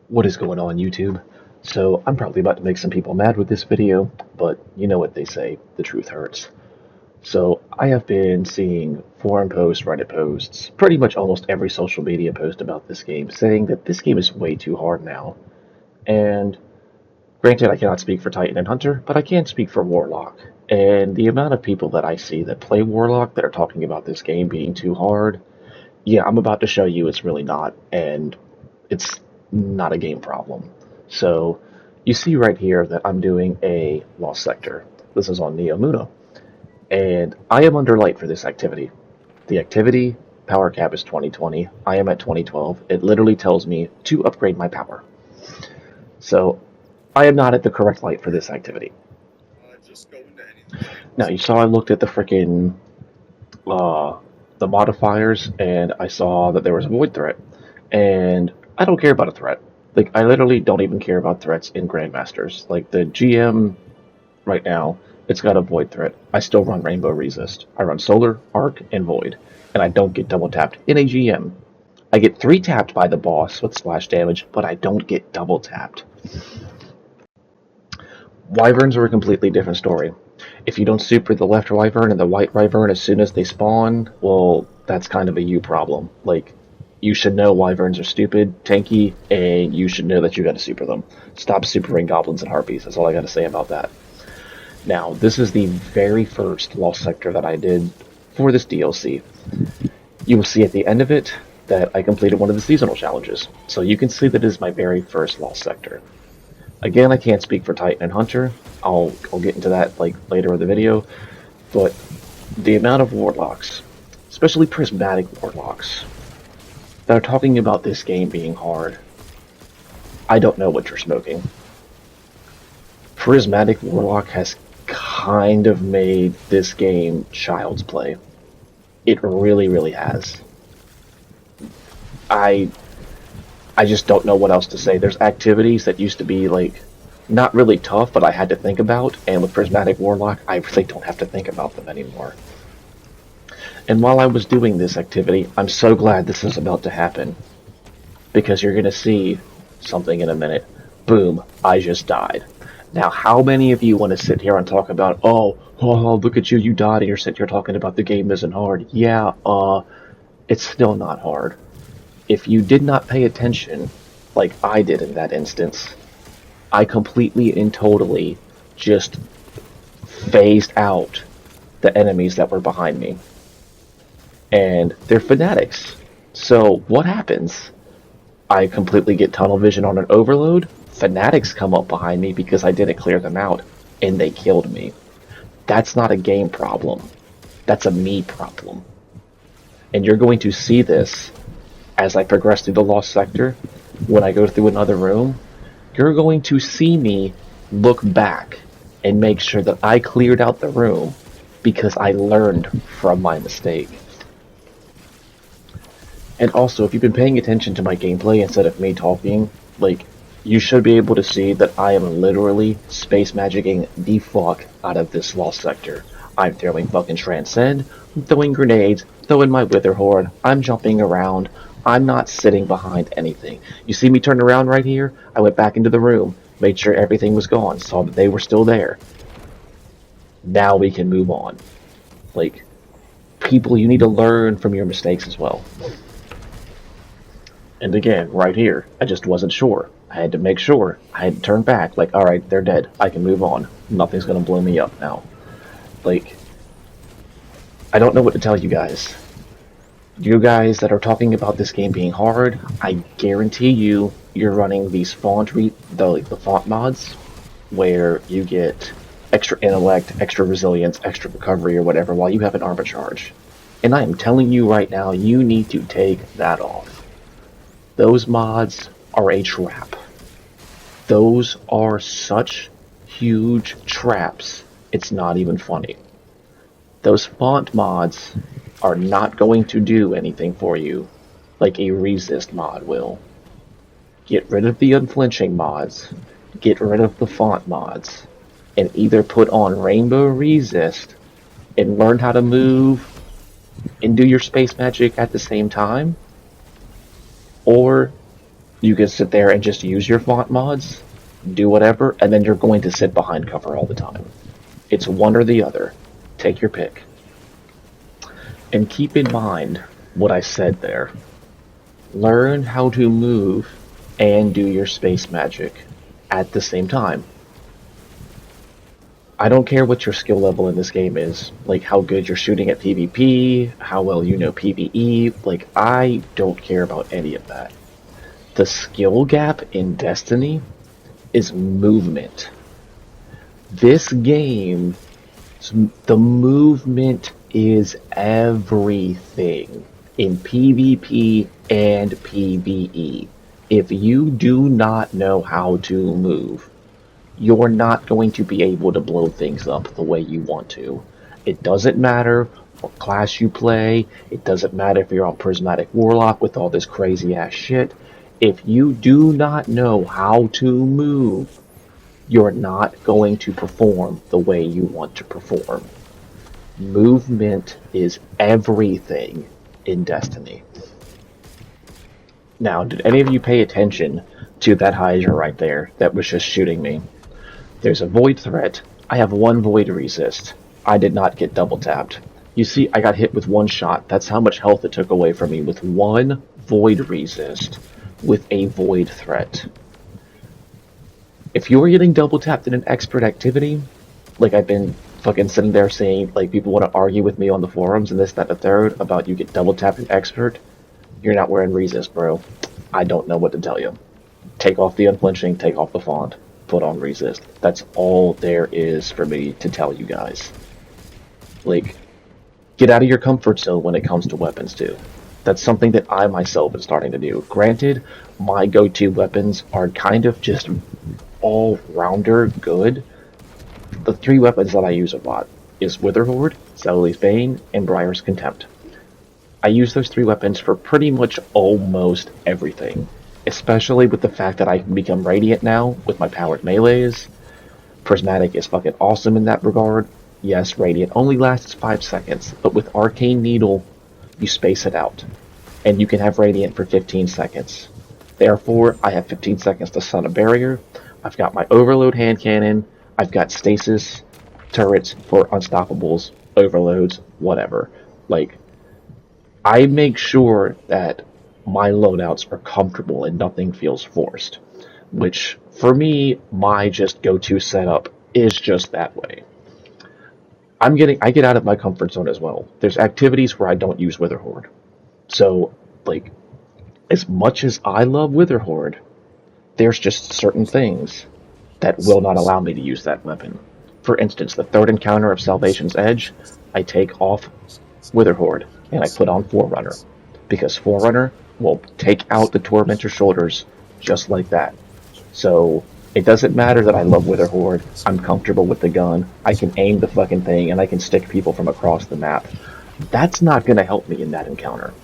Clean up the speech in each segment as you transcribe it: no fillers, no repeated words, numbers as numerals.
What is going on, YouTube? So, I'm probably about to make some people mad with this video, but you know what they say, the truth hurts. So, I have been seeing forum posts, Reddit posts, pretty much almost every social media post about this game, saying that this game is way too hard now. And granted, I cannot speak for Titan and Hunter, but I can speak for Warlock. And the amount of people that I see that play Warlock that are talking about this game being too hard, yeah, I'm about to show you it's really not, and it's not a game problem. So you see right here that I'm doing a lost sector. This is on Neo Muno, and I am under light for this activity. The activity power cap is 2020. I am at 2012. It literally tells me to upgrade my power. So I am not at the correct light for this activity. Just go into anything. Now you saw I looked at the freaking the modifiers, and I saw that there was a void threat, and I don't care about a threat. Like, I literally don't even care about threats in Grandmasters. Like, the GM right now, it's got a void threat. I still run Rainbow Resist. I run Solar, Arc, and Void, and I don't get double tapped in a GM. I get 3 tapped by the boss with splash damage, but I don't get double tapped. Wyverns are a completely different story. If you don't super the left Wyvern and the right Wyvern as soon as they spawn, well, that's kind of a you problem. Like, you should know Wyverns are stupid, tanky, and you should know that you gotta super them. Stop supering Goblins and Harpies, that's all I gotta say about that. Now, this is the very first Lost Sector that I did for this DLC. You will see at the end of it that I completed one of the seasonal challenges, so you can see that it is my very first Lost Sector. Again, I can't speak for Titan and Hunter. I'll get into that like later in the video, but the amount of warlocks, especially prismatic warlocks, that are talking about this game being hard, I don't know what you're smoking. Prismatic warlock has kind of made this game child's play. It really, really has. I just don't know what else to say. There's activities that used to be like not really tough, but I had to think about, and with Prismatic Warlock, I really don't have to think about them anymore. And while I was doing this activity, I'm so glad this is about to happen, because you're gonna see something in a minute. Boom, I just died. Now, how many of you want to sit here and talk about, oh, look at you, you died, and you're sitting here talking about the game isn't hard? Yeah, it's still not hard. If you did not pay attention, like I did in that instance, I completely and totally just phased out the enemies that were behind me. And they're fanatics. So what happens? I completely get tunnel vision on an overload. Fanatics come up behind me because I didn't clear them out, and they killed me. That's not a game problem. That's a me problem. And you're going to see this as I progress through the Lost Sector. When I go through another room, you're going to see me look back and make sure that I cleared out the room because I learned from my mistake. And also, if you've been paying attention to my gameplay instead of me talking, like, you should be able to see that I am literally space magicking the fuck out of this Lost Sector. I'm throwing fucking Transcend, I'm throwing grenades, throwing my Wither Horde, I'm jumping around, I'm not sitting behind anything. You see me turn around right here? I went back into the room, made sure everything was gone, saw that they were still there. Now we can move on. Like, people, you need to learn from your mistakes as well. And again, right here, I just wasn't sure. I had to make sure. I had to turn back, like, alright, they're dead. I can move on. Nothing's gonna blow me up now. Like, I don't know what to tell you guys. You guys that are talking about this game being hard, I guarantee you're running these the font mods, where you get extra intellect, extra resilience, extra recovery, or whatever, while you have an armor charge. And I am telling you right now, you need to take that off. Those mods are a trap. Those are such huge traps, it's not even funny. Those font mods are not going to do anything for you like a resist mod will. Get rid of the unflinching mods, get rid of the font mods, and either put on Rainbow Resist and learn how to move and do your space magic at the same time, or You can sit there and just use your font mods, do whatever, and then you're going to sit behind cover all the time. It's one or the other. Take your pick. And keep in mind what I said there. Learn how to move and do your space magic at the same time. I don't care what your skill level in this game is, like how good you're shooting at PvP, how well you know PvE, like I don't care about any of that. The skill gap in Destiny is movement. This game, the movement is everything in PvP and PvE. If you do not know how to move, you're not going to be able to blow things up the way you want to. It doesn't matter what class you play. It doesn't matter if you're on Prismatic Warlock with all this crazy ass shit. If you do not know how to move, you're not going to perform the way you want to perform. Movement is everything in Destiny. Now, did any of you pay attention to that Hydra right there that was just shooting me? There's a void threat. I have one void resist. I did not get double tapped. You see, I got hit with one shot. That's how much health it took away from me with one void resist with a void threat. If you're getting double tapped in an expert activity, like I've been fucking sitting there saying, like people want to argue with me on the forums and this, that, and the third about you get double tapped in expert, you're not wearing resist, bro. I don't know what to tell you. Take off the unflinching, take off the font, put on resist. That's all there is for me to tell you guys. Like, get out of your comfort zone when it comes to weapons too. That's something that I myself am starting to do. Granted, my go-to weapons are kind of just all-rounder good. The three weapons that I use a lot is Witherhoard, Celily's Bane, and Briar's Contempt. I use those three weapons for pretty much almost everything, especially with the fact that I can become Radiant now with my powered melees. Prismatic is fucking awesome in that regard. Yes, Radiant only lasts 5 seconds, but with Arcane Needle, you space it out, and you can have Radiant for 15 seconds. Therefore, I have 15 seconds to stun a barrier. I've got my Overload hand cannon. I've got stasis turrets for unstoppables, overloads, whatever. Like, I make sure that my loadouts are comfortable and nothing feels forced, which for me, my just go-to setup is just that way. I get out of my comfort zone as well. There's activities where I don't use Witherhoard. So, like, as much as I love Witherhoard, there's just certain things that will not allow me to use that weapon. For instance, the third encounter of Salvation's Edge, I take off Witherhoard and I put on Forerunner, because Forerunner will take out the Tormentor's shoulders just like that. So it doesn't matter that I love Witherhoard. I'm comfortable with the gun. I can aim the fucking thing and I can stick people from across the map. That's not going to help me in that encounter.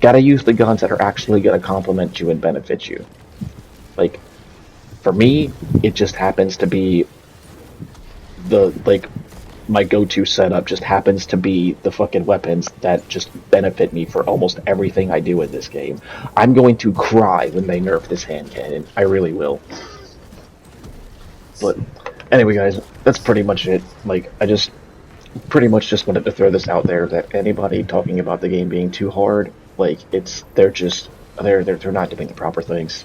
Gotta use the guns that are actually going to complement you and benefit you. Like, for me, it just happens to be my go-to setup just happens to be the fucking weapons that just benefit me for almost everything I do in this game. I'm going to cry when they nerf this hand cannon. I really will. But anyway, guys, that's pretty much it. Like, I just pretty much just wanted to throw this out there that anybody talking about the game being too hard, like, they're not doing the proper things.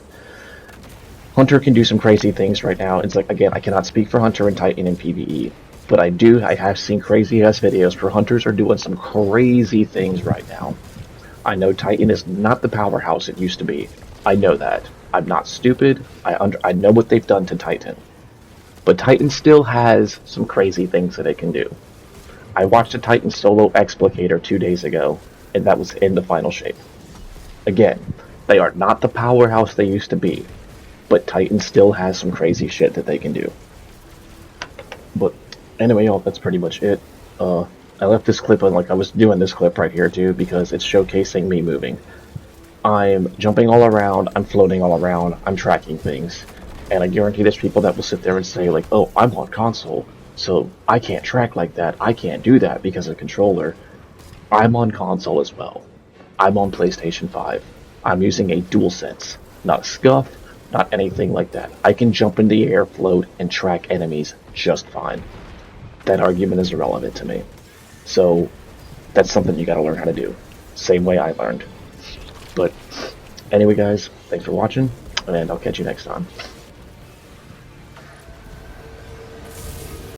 Hunter can do some crazy things right now. It's like, again, I cannot speak for Hunter and Titan in PvE, but I have seen crazy ass videos where Hunters are doing some crazy things right now. I know Titan is not the powerhouse it used to be. I know that. I'm not stupid. I know what they've done to Titan. But Titan still has some crazy things that it can do. I watched a Titan solo explicator 2 days ago, and that was in the final shape. Again, they are not the powerhouse they used to be, but Titan still has some crazy shit that they can do. But anyway, y'all, that's pretty much it. I left this clip on, like, I was doing this clip right here too because it's showcasing me moving. I'm jumping all around, I'm floating all around, I'm tracking things. And I guarantee there's people that will sit there and say, like, oh, I'm on console, so I can't track like that, I can't do that because of controller. I'm on console as well. I'm on PlayStation 5. I'm using a dual sense, not a scuff, not anything like that. I can jump in the air, float, and track enemies just fine. That argument is irrelevant to me. So that's something you gotta learn how to do. Same way I learned. But anyway, guys, thanks for watching, and I'll catch you next time.